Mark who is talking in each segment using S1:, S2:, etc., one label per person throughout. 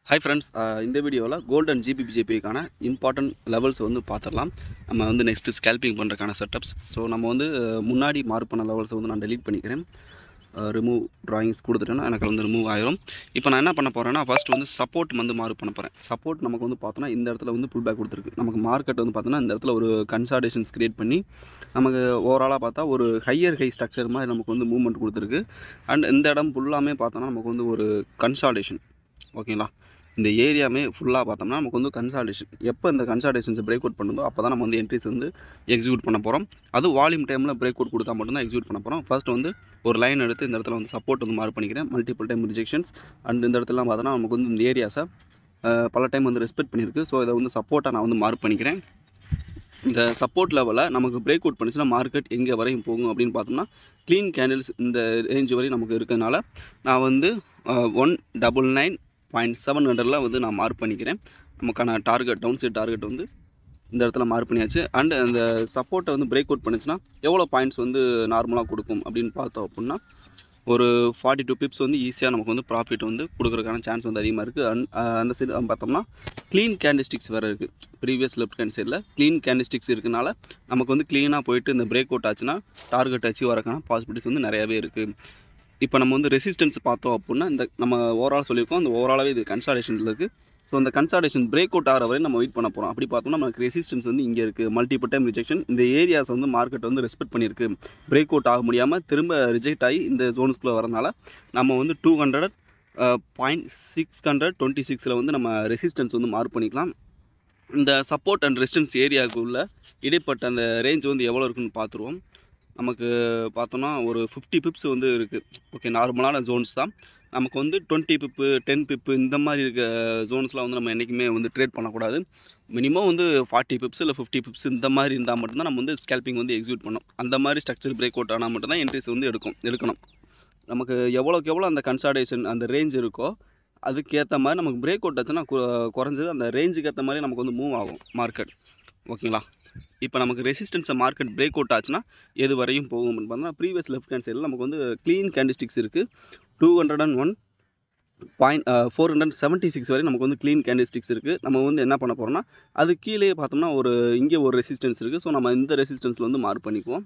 S1: Hi friends, இந்த வீடியோவில் gold and ஜிபிபிஜேபிக்கான important levels வந்து பார்த்துடலாம். நம்ம வந்து நெக்ஸ்ட்டு ஸ்கேல்பிங் பண்ணுறதுக்கான செட்டப்ஸ். ஸோ நம்ம வந்து முன்னாடி மார்க் பண்ண லெவல்ஸை வந்து நான் டெலீட் பண்ணிக்கிறேன். ரிமூவ் ட்ராயிங்ஸ் கொடுத்துட்டேன்னா எனக்கு வந்து ரிமூவ் ஆயிரும். இப்போ நான் என்ன பண்ண போகிறேன்னா ஃபர்ஸ்ட் வந்து சப்போர்ட் வந்து மார்க் பண்ண போகிறேன். சப்போர்ட் நமக்கு வந்து பார்த்தோன்னா இந்த இடத்துல வந்து புல் பேக் கொடுத்துருக்கு. நமக்கு மார்க்கெட் வந்து பார்த்தோன்னா இந்த இடத்துல ஒரு கன்சால்டேஷன்ஸ் கிரியேட் பண்ணி நமக்கு ஓவராலாக பார்த்தா ஒரு ஹையர் ஹை ஸ்ட்ரக்சர் மாதிரி நமக்கு வந்து மூவ்மெண்ட் கொடுத்துருக்கு. அண்ட் இந்த இடம் ஃபுல்லாமே பார்த்தோன்னா நமக்கு வந்து ஒரு கன்சால்டேஷன். ஓகேங்களா, இந்த ஏரியாமே ஃபுல்லாக பார்த்தோம்னா நமக்கு வந்து கன்சால்டேஷன். எப்போ இந்த கன்சால்டேஷன்ஸை பிரேக் அவுட் பண்ணுதோ அப்போ தான் நம்ம வந்து என்ட்ரிஸ் வந்து எக்ஸிக்யூட் பண்ண போகிறோம். அது வால்யூம் டைமில் பிரேக் அவுட் கொடுத்தா மட்டும்தான் எக்ஸிக்யூட் பண்ண போகிறோம். ஃபர்ஸ்ட் வந்து ஒரு லைன் எடுத்து இந்த இடத்துல வந்து சப்போர்ட் வந்து மார்க் பண்ணிக்கிறேன். மல்டிபிள் டைம் ரிஜெக்ஷன்ஸ் அண்ட் இந்த இடத்துலாம் பார்த்தோன்னா நமக்கு வந்து இந்த ஏரியாஸை பல டைம் வந்து ரெஸ்பெக்ட் பண்ணியிருக்கு. ஸோ இதை வந்து சப்போர்ட்டாக நான் வந்து மார்க் பண்ணிக்கிறேன். இந்த சப்போர்ட் லெவலில் நமக்கு பிரேக் அவுட் பண்ணிச்சுன்னா மார்க்கெட் எங்கே வரையும் போகும் அப்படின்னு பார்த்தோம்னா க்ளீன் கேண்டில்ஸ் இந்த ரேஞ்ச் வரையும் நமக்கு இருக்கிறதுனால நான் வந்து 199.700 வந்து நான் மார்க் பண்ணிக்கிறேன். நமக்கான டார்கெட் டவுன் சைட் டார்கெட் வந்து இந்த இடத்துல மார்க் பண்ணியாச்சு. அண்ட் அந்த சப்போர்ட்டை வந்து பிரேக் அவுட் பண்ணிச்சுன்னா எவ்வளோ பாயிண்ட்ஸ் வந்து நார்மலாக கொடுக்கும் அப்படின்னு பார்த்தோம் அப்படின்னா ஒரு 42 பிப்ஸ் வந்து ஈஸியாக நமக்கு வந்து ப்ராஃபிட் வந்து கொடுக்குறதுக்கான சான்ஸ் வந்து அதிகமாக இருக்குது. அண்ட் அந்த சைடு பார்த்தோம்னா க்ளீன் கேண்டிஸ்டிக்ஸ் வேறு இருக்குது. ப்ரீவியஸ் லெஃப்ட் ஹேண்ட் சைடில் க்ளீன் கேண்டிஸ்டிக்ஸ் இருக்கனால நமக்கு வந்து க்ளீனாக போயிட்டு இந்த பிரேக் அவுட் ஆச்சுன்னா டார்கெட் அச்சீவ் வரக்கான பாசிபிலிட்டிஸ் வந்து நிறையாவே இருக்குது. இப்போ நம்ம வந்து ரெசிஸ்டன்ஸ் பார்த்தோம் அப்படின்னா இந்த நம்ம ஓவரால் சொல்லியிருக்கோம், அந்த ஓவராலாகவே இது கன்சால்டேஷனில் இருக்குது. ஸோ அந்த கன்சால்டேஷன் பிரேக் அவுட் ஆகிற வரை நம்ம வெயிட் பண்ண போகிறோம். அப்படி பார்த்தோம்னா நமக்கு ரெசிஸ்டன்ஸ் வந்து இங்கே இருக்குது. மல்டிபிள் டைம் ரிஜெக்ஷன் இந்த ஏரியாஸ் வந்து மார்க்கெட் வந்து ரெஸ்பெக்ட் பண்ணியிருக்கு. பிரேக் அவுட் ஆக முடியாமல் திரும்ப ரிஜெக்ட் ஆகி இந்த ஜோன்ஸ்குள்ளே வரனால நம்ம வந்து 200.626 வந்து நம்ம ரெசிஸ்டன்ஸ் வந்து மார்க் பண்ணிக்கலாம். இந்த சப்போர்ட் அண்ட் ரெசிஸ்டன்ஸ் ஏரியாவுக்குள்ள இடைப்பட்ட அந்த ரேஞ்ச் வந்து எவ்வளோ இருக்குன்னு பார்த்துருவோம். நமக்கு பார்த்தோன்னா ஒரு 50 பிப்ஸ் வந்து இருக்குது. ஓகே, நார்மலான ஜோன்ஸ் தான். நமக்கு வந்து 20 பிப்பு 10 பிப்பு இந்த மாதிரி இருக்க ஜோன்ஸ்லாம் வந்து நம்ம என்றைக்குமே வந்து ட்ரேட் பண்ணக்கூடாது. மினிமம் வந்து 40 பிப்ஸ் இல்லை 50 பிப்ஸ் இந்த மாதிரி இருந்தால் மட்டும்தான் நம்ம வந்து ஸ்கேல்பிங் வந்து எக்ஸிக்யூட் பண்ணணும். அந்த மாதிரி ஸ்ட்ரக்சர் பிரேக் அவுட் ஆனால் மட்டும்தான் என்ட்ரிஸ் வந்து எடுக்கணும். நமக்கு எவ்வளோக்கு எவ்வளோ அந்த கன்சால்டேஷன் அந்த ரேஞ்ச் இருக்கோ அதுக்கேற்ற மாதிரி நமக்கு பிரேக் அவுட் ஆச்சுன்னா குறைஞ்சது அந்த ரேஞ்சுக்கு ஏற்ற மாதிரி நமக்கு வந்து மூவ் ஆகும் மார்க்கெட். ஓகேங்களா, இப்போ நமக்கு ரெசிஸ்டன்ஸை மார்க்கெட் பிரேக் அவுட் ஆச்சுன்னா எது வரையும் போகும் அப்படின்னு பார்த்தோம்னா ப்ரீவியஸ் லெஃப்ட் ஹேண்ட் சைடில் நமக்கு வந்து க்ளீன் கேண்டிஸ்டிக்ஸ் இருக்குது. 201.476 வரை நமக்கு வந்து க்ளீன் கேண்டிஸ்டிக்ஸ் இருக்குது. நம்ம வந்து என்ன பண்ண போகிறோம்னா அது கீழே பார்த்தோம்னா இங்கே ஒரு ரெசிஸ்டன்ஸ் இருக்குது. ஸோ நம்ம இந்த ரெசிஸ்டன்ஸில் வந்து மார்க் பண்ணிக்குவோம்.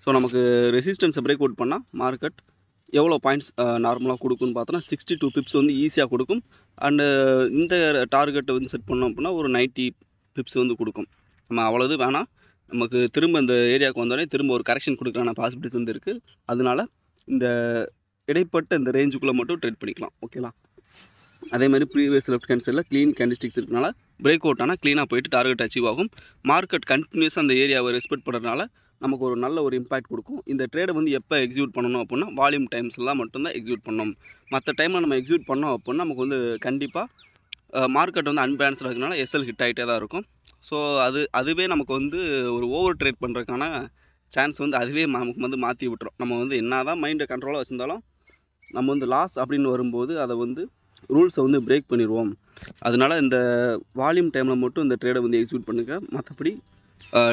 S1: ஸோ நமக்கு ரெசிஸ்டன்ஸை பிரேக் அவுட் பண்ணால் மார்க்கெட் எவ்வளோ பாயிண்ட்ஸ் நார்மலாக கொடுக்குன்னு பார்த்தோன்னா 62 பிப்ஸ் வந்து ஈஸியாக கொடுக்கும். அண்டு இந்த டார்கெட்டை வந்து செட் பண்ணோம் அப்படின்னா ஒரு 90 பிப்ஸ் வந்து கொடுக்கும். நம்ம அவ்வளோது வேணாம், நமக்கு திரும்ப இந்த ஏரியாவுக்கு வந்தோடனே திரும்ப ஒரு கரெக்ஷன் கொடுக்குறான பாசிபிலிட்டிஸ் வந்து இருக்குது. அதனால இந்த இடைப்பட்ட இந்த ரேஞ்சுக்குள்ளே மட்டும் ட்ரேட் பண்ணிக்கலாம். ஓகேங்களா, அதேமாதிரி ப்ரீவியஸ் லெஃப்ட் ஹேண்ட் சைடில் க்ளீன் கேண்டிஸ்டிக்ஸ் இருக்கனால பிரேக் அவுட் ஆனால் க்ளீனாக போயிட்டு டார்கெட் அச்சீவ் ஆகும். மார்க்கெட் கண்டினியூஸாக அந்த ஏரியாவை ரெஸ்பெக்ட் பண்ணுறதுனால நமக்கு ஒரு நல்ல ஒரு இம்பாக்ட் கொடுக்கும். இந்த ட்ரேடை வந்து எப்போ எக்ஸிக்யூட் பண்ணணும் அப்படின்னா வால்யூம் டைம்ஸ்லாம் மட்டும்தான் எக்ஸிக்யூட் பண்ணணும். மற்ற டைமில் நம்ம எக்ஸிக்யூட் பண்ணோம் அப்படின்னா நமக்கு வந்து கண்டிப்பாக மார்க்கெட் வந்து அன்பேலன்ஸ்டாக இருக்கனால எஸ்எல் ஹிட் ஆகிட்டே தான் இருக்கும். ஸோ அதுவே நமக்கு வந்து ஒரு ஓவர் ட்ரேட் பண்ணுறதுக்கான சான்ஸ் வந்து அதுவே நமக்கு வந்து மாற்றி விட்டுரும். நம்ம வந்து என்ன தான் மைண்டை கண்ட்ரோலாக வச்சுருந்தாலும் நம்ம வந்து லாஸ் அப்படின்னு வரும்போது அதை வந்து ரூல்ஸை வந்து பிரேக் பண்ணிடுவோம். அதனால் இந்த வால்யூம் டைமில் மட்டும் இந்த ட்ரேடை வந்து எக்ஸிக்யூட் பண்ணுங்க. மற்றபடி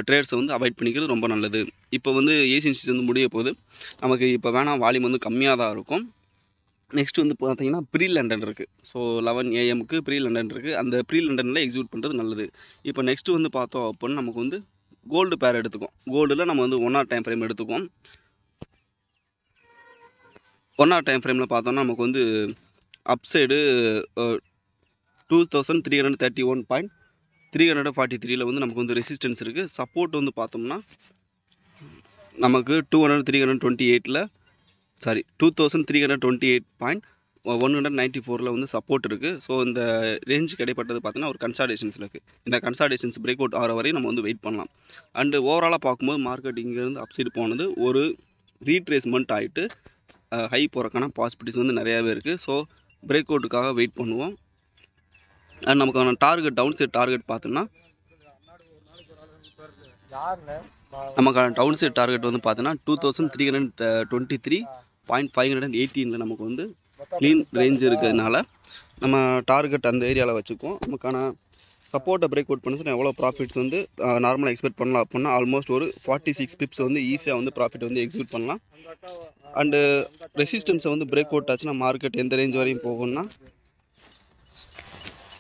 S1: ட்ரேட்ஸை வந்து அவாய்ட் பண்ணிக்கிறது ரொம்ப நல்லது. இப்போ வந்து ஏசியன் சீசன் வந்து முடிய போகுது. நமக்கு இப்போ வேணால் வால்யூம் வந்து கம்மியாக தான் இருக்கும். நெக்ஸ்ட் வந்து பார்த்தீங்கன்னா ப்ரீ லண்டன் இருக்குது. ஸோ 11 AM ப்ரீ லண்டன் இருக்குது. அந்த ப்ரீ லண்டனில் எக்ஸிக்யூட் பண்ணுறது நல்லது. இப்போ நெக்ஸ்ட்டு வந்து பார்த்தோம் அப்படின்னா நமக்கு வந்து கோல்டு பேர் எடுத்துக்கும். கோல்டில் நம்ம வந்து 1 hour டைம் ஃப்ரேம் எடுத்துக்குவோம். 1 hour டைம் ஃப்ரேமில் பார்த்தோன்னா நமக்கு வந்து அப்சைடு 2331.343 வந்து நமக்கு வந்து ரெசிஸ்டன்ஸ் இருக்குது. சப்போர்ட் வந்து பார்த்தோம்னா நமக்கு 2328.194 வந்து சப்போர்ட் இருக்குது. ஸோ இந்த ரேஞ்சுக்கு இடைப்பட்டது பார்த்தோன்னா ஒரு கன்சால்டேஷன்ஸில் இருக்குது. இந்த கன்சால்டேஷன்ஸ் பிரேக் அவுட் ஆகிற வரையும் நம்ம வந்து வெயிட் பண்ணலாம். அண்டு ஓவராலாக பார்க்கும்போது மார்க்கெட் இங்கேருந்து அப்சைடு போனது ஒரு ரீட்ரேஸ்மெண்ட் ஆகிட்டு ஹை போகிறக்கான பாசிபிலிட்டிஸ் வந்து நிறையாவே இருக்குது. ஸோ பிரேக் அவுட்டுக்காக வெயிட் பண்ணுவோம். அண்ட் நமக்கான டார்கெட் டவுன் சைட் டார்கெட் பார்த்தோன்னா நமக்கான டவுன் சைட் டார்கெட் வந்து பார்த்தோன்னா 2323.518 நமக்கு வந்து க்ளீன் ரேஞ்ச் இருக்கிறதுனால நம்ம டார்கெட் அந்த ஏரியாவில் வச்சுக்குவோம். நமக்கான சப்போர்ட்டை பிரேக் அவுட் பண்ண சொன்னால் எவ்வளோ ப்ராஃபிட்ஸ் வந்து நார்மலாக எக்ஸ்பெக்ட் பண்ணலாம் அப்படின்னா ஆல்மோஸ்ட் ஒரு 46 பிப்ஸ் வந்து ஈஸியாக வந்து ப்ராஃபிட் வந்து எக்ஸிக்யூட் பண்ணலாம். அண்டு ரெசிஸ்டன்ஸை வந்து பிரேக் அவுட் ஆச்சுன்னா மார்க்கெட் எந்த ரேஞ்ச் வரையும் போகும்னா,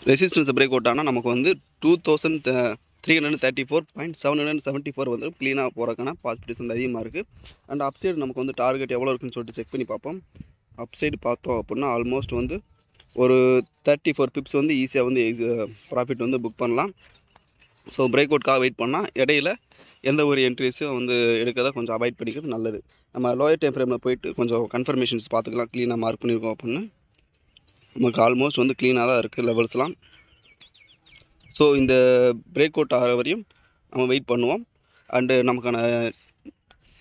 S1: ரெசிஸ்டன்ஸை பிரேக் அவுட் ஆனால் நமக்கு வந்து 2334.774 வந்து க்ளீனாக போகிறக்கான பாசிபிலிட்டிஸ் வந்து அதிகமாக இருக்குது. அண்ட் அப்சைடு நமக்கு வந்து டார்கெட் எவ்வளோ இருக்குன்னு சொல்லிட்டு செக் பண்ணி பார்ப்போம். அப்சைடு பார்த்தோம் அப்படின்னா ஆல்மோஸ்ட் வந்து ஒரு 34 பிப்ஸ் வந்து ஈஸியாக வந்து ப்ராஃபிட் வந்து புக் பண்ணலாம். ஸோ பிரேக் அவுட்காக வெயிட் பண்ணால் இடையில எந்த ஒரு என்ட்ரிஸும் வந்து எடுக்கிறத கொஞ்சம் அவாய்ட் பண்ணிக்கிறது நல்லது. நம்ம லோயர் டைம் ஃப்ரேமில் போயிட்டு கொஞ்சம் கன்ஃபர்மேஷன்ஸ் பார்த்துக்கலாம், க்ளீனாக மார்க் பண்ணியிருக்கோம் அப்படின்னு. நமக்கு ஆல்மோஸ்ட் வந்து க்ளீனாக தான் இருக்குது லெவல்ஸ்லாம். ஸோ இந்த பிரேக் அவுட் ஆகிற வரையும் நம்ம வெயிட் பண்ணுவோம். அண்டு நமக்கான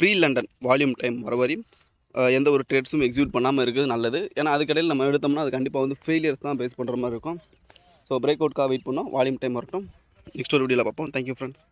S1: ப்ரீ லண்டன் வால்யூம் டைம் வர வரையும் எந்த ஒரு ட்ரேட்ஸும் எக்ஸிக்யூட் பண்ணாமல் இருக்குது நல்லது. ஏன்னா அதுக்கடையில் நம்ம எடுத்தோம்னா அது கண்டிப்பாக வந்து ஃபெயிலியர்ஸ் தான் பேஸ் பண்ணுற மாதிரி இருக்கும். ஸோ பிரேக் அவுட்காக வெயிட் பண்ணோம், வால்யூம் டைம் வரட்டும். நெக்ஸ்ட் ஒரு வீடியோவில் பார்ப்போம். Thank you friends.